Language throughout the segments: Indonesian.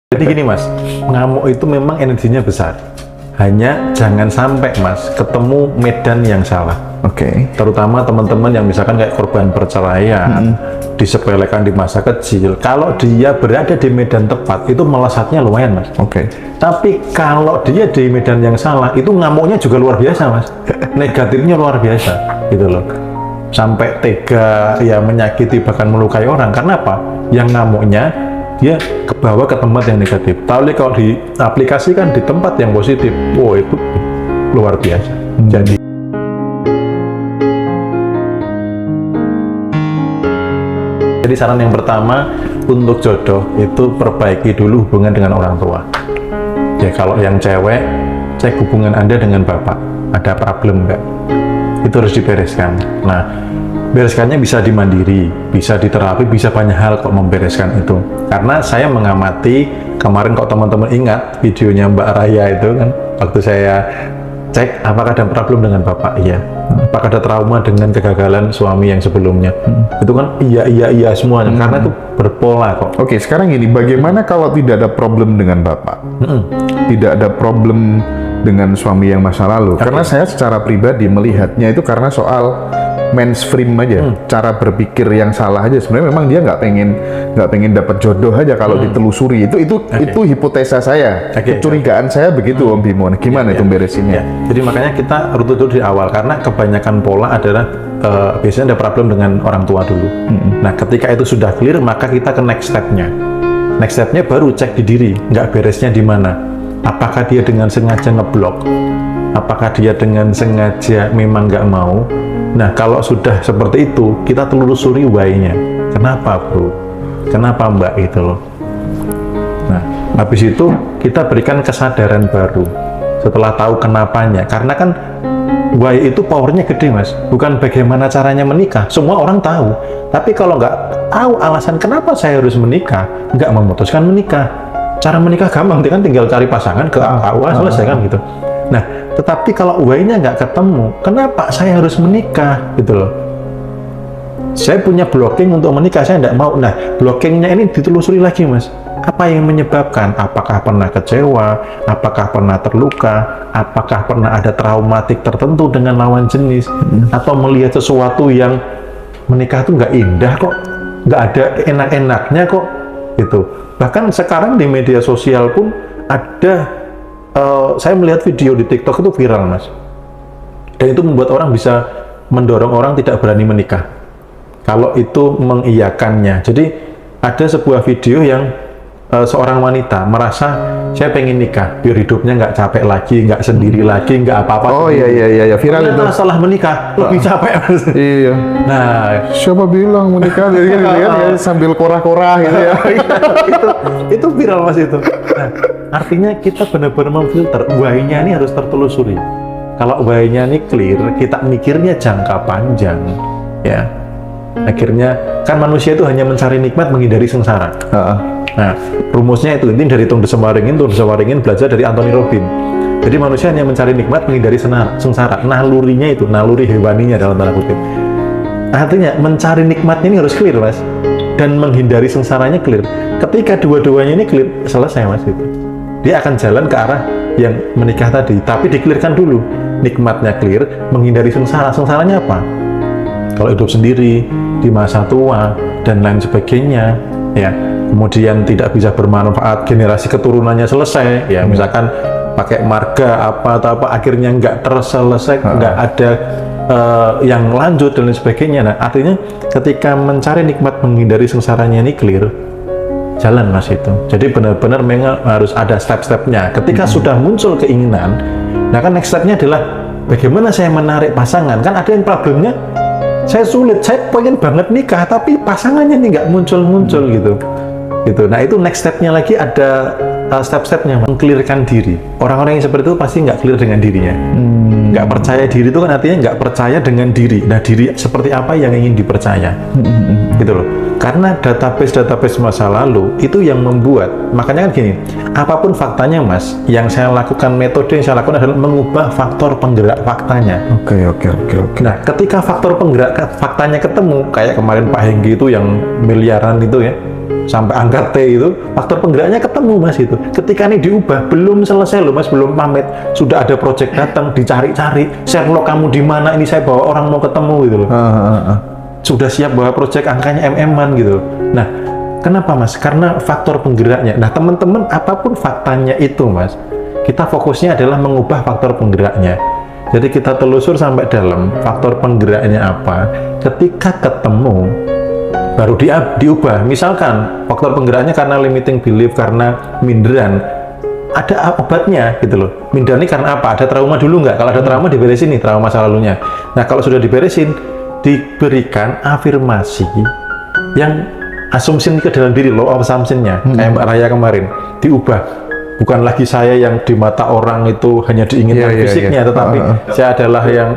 Jadi gini mas, ngamuk itu memang energinya besar. Hanya jangan sampai mas ketemu medan yang salah. Oke. Terutama teman-teman yang misalkan kayak korban perceraian, disepelekan di masa kecil. Kalau dia berada di medan tepat, itu melesatnya lumayan mas. Oke. Tapi kalau dia di medan yang salah, itu ngamuknya juga luar biasa mas. Negatifnya luar biasa, gitu loh. Sampai tega, ya menyakiti bahkan melukai orang. Karena apa? Yang ngamuknya dia kebawa ke tempat yang negatif. Tapi kalau diaplikasikan di tempat yang positif, wow itu luar biasa. Jadi saran yang pertama untuk jodoh itu perbaiki dulu hubungan dengan orang tua. Ya kalau yang cewek, cek hubungan Anda dengan bapak. Ada problem nggak? Itu harus dibereskan. Nah, bereskannya bisa di mandiri, bisa di terapi, bisa banyak hal kok membereskan itu. Karena saya mengamati kemarin kok teman-teman ingat videonya Mbak Raya itu kan, waktu saya cek apakah ada problem dengan bapak, iya. Apakah ada trauma dengan kegagalan suami yang sebelumnya, itu kan iya semuanya, karena itu berpola kok. Oke, sekarang gini, bagaimana kalau tidak ada problem dengan bapak? Tidak ada problem dengan suami yang masa lalu? Karena saya secara pribadi melihatnya itu karena soal mainstream aja, cara berpikir yang salah aja. Sebenarnya memang dia nggak pengen dapat jodoh aja kalau ditelusuri. Itu hipotesa saya, kecurigaan saya begitu Om Bimo. Gimana itu beresinnya? Jadi makanya kita rute dulu di awal, karena kebanyakan pola adalah biasanya ada problem dengan orang tua dulu. Nah ketika itu sudah clear, maka kita ke next stepnya. Next stepnya baru cek di diri, nggak beresnya di mana. Apakah dia dengan sengaja ngeblok? Apakah dia dengan sengaja memang nggak mau? Nah, kalau sudah seperti itu, kita telusuri why-nya. Kenapa, bro? Kenapa, mbak? Itu loh. Nah, habis itu kita berikan kesadaran baru. Setelah tahu kenapanya. Karena kan why itu powernya gede, mas. Bukan bagaimana caranya menikah. Semua orang tahu. Tapi kalau nggak tahu alasan kenapa saya harus menikah, nggak memutuskan menikah. Cara menikah gampang, kan tinggal cari pasangan ke KUA, selesai kan gitu. Nah, tetapi kalau why-nya nggak ketemu, kenapa saya harus menikah, gitu loh. Saya punya blocking untuk menikah, saya nggak mau. Nah, blockingnya ini ditelusuri lagi, mas. Apa yang menyebabkan? Apakah pernah kecewa? Apakah pernah terluka? Apakah pernah ada traumatik tertentu dengan lawan jenis? Atau melihat sesuatu yang menikah itu nggak indah kok, nggak ada enak-enaknya kok, gitu. Bahkan sekarang di media sosial pun ada. Saya melihat video di TikTok itu viral, mas, dan itu membuat orang bisa mendorong orang tidak berani menikah kalau itu mengiyakannya. Jadi ada sebuah video yang seorang wanita merasa saya pengen nikah biar hidupnya nggak capek lagi, nggak sendiri lagi, nggak apa-apa. Oh iya viral itu. Masalah menikah lebih capek, mas. Iya. Nah, siapa bilang menikah gitu kan ya, sambil korah-korah gitu ya. itu viral, mas itu. Nah, artinya kita benar-benar memfilter why-nya ini harus tertelusuri. Kalau why-nya ini clear, kita mikirnya jangka panjang, ya. Akhirnya kan manusia itu hanya mencari nikmat, menghindari sengsara. Nah, rumusnya itu inti dari Tung Desawaringin belajar dari Anthony Robbins. Jadi manusia hanya mencari nikmat, menghindari sengsara. Nalurinya itu, naluri hewaninya dalam tanda kutip. Artinya mencari nikmatnya ini harus clear, mas, dan menghindari sengsaranya clear. Ketika dua-duanya ini clear, selesai, mas, itu. Dia akan jalan ke arah yang menikah tadi, tapi diklirkan dulu. Nikmatnya clear, menghindari sengsara. Sengsaranya apa? Kalau hidup sendiri, di masa tua, dan lain sebagainya, ya. Kemudian tidak bisa bermanfaat, generasi keturunannya selesai, ya. Misalkan pakai marga apa atau apa, akhirnya nggak terselesai, nggak ada yang lanjut dan lain sebagainya. Nah, artinya ketika mencari nikmat, menghindari sengsaranya ini clear, jalan, mas, itu. Jadi benar-benar memang harus ada step-stepnya. Ketika sudah muncul keinginan, nah kan next stepnya adalah bagaimana saya menarik pasangan. Kan ada yang problemnya, saya sulit, saya pengen banget nikah, tapi pasangannya ini nggak muncul-muncul gitu. Nah itu next stepnya lagi ada step-stepnya, mengklirkan diri. Orang-orang yang seperti itu pasti nggak clear dengan dirinya. Nggak percaya diri itu kan artinya nggak percaya dengan diri. Nah, diri seperti apa yang ingin dipercaya, gitu loh. Karena database masa lalu itu yang membuat, makanya kan gini, apapun faktanya, mas, yang saya lakukan, metode yang saya lakukan adalah mengubah faktor penggerak faktanya. Oke. Nah, ketika faktor penggerak faktanya ketemu, kayak kemarin Pak Hengki itu yang miliaran itu ya, sampai angka T itu, faktor penggeraknya ketemu Mas itu. Ketika ini diubah, belum selesai loh Mas, belum pamit, sudah ada project datang, dicari-cari, Sherlock kamu di mana, ini saya bawa orang mau ketemu gitu loh. Sudah siap bawa project, angkanya MM-an gitu. Nah, kenapa Mas? Karena faktor penggeraknya. Nah, teman-teman, apapun faktanya itu Mas, kita fokusnya adalah mengubah faktor penggeraknya. Jadi kita telusur sampai dalam faktor penggeraknya apa. Ketika ketemu, baru diubah. Misalkan faktor penggeraknya karena limiting belief, karena minderan, ada obatnya gitu loh. Minderan ini karena apa? Ada trauma dulu nggak? Kalau ada trauma, diberesin nih trauma masa lalunya. Nah, kalau sudah diberesin, diberikan afirmasi yang assumption ke dalam diri, law of assumption-nya, kayak Mbak Raya kemarin, diubah. Bukan lagi saya yang di mata orang itu hanya diinginkan fisiknya, tetapi saya adalah yang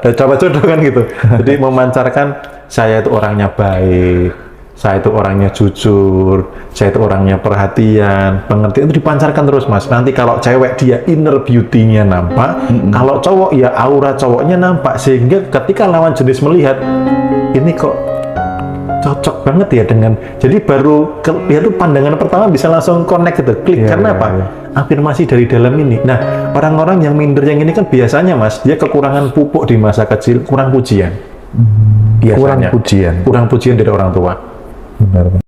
coba jodoh kan gitu. Jadi memancarkan saya itu orangnya baik, saya itu orangnya jujur, saya itu orangnya perhatian, pengertian, itu dipancarkan terus Mas. Nanti kalau cewek dia inner beauty-nya nampak, kalau cowok ya aura cowoknya nampak, sehingga ketika lawan jenis melihat ini kok cocok banget ya dengan, jadi baru dia tuh pandangan pertama bisa langsung connect gitu, klik. Karena apa? Afirmasi dari dalam ini. Nah, orang-orang yang minder yang ini kan biasanya Mas, dia kekurangan pupuk di masa kecil, kurang pujian. Biasanya. Kurang pujian dari orang tua. Benar.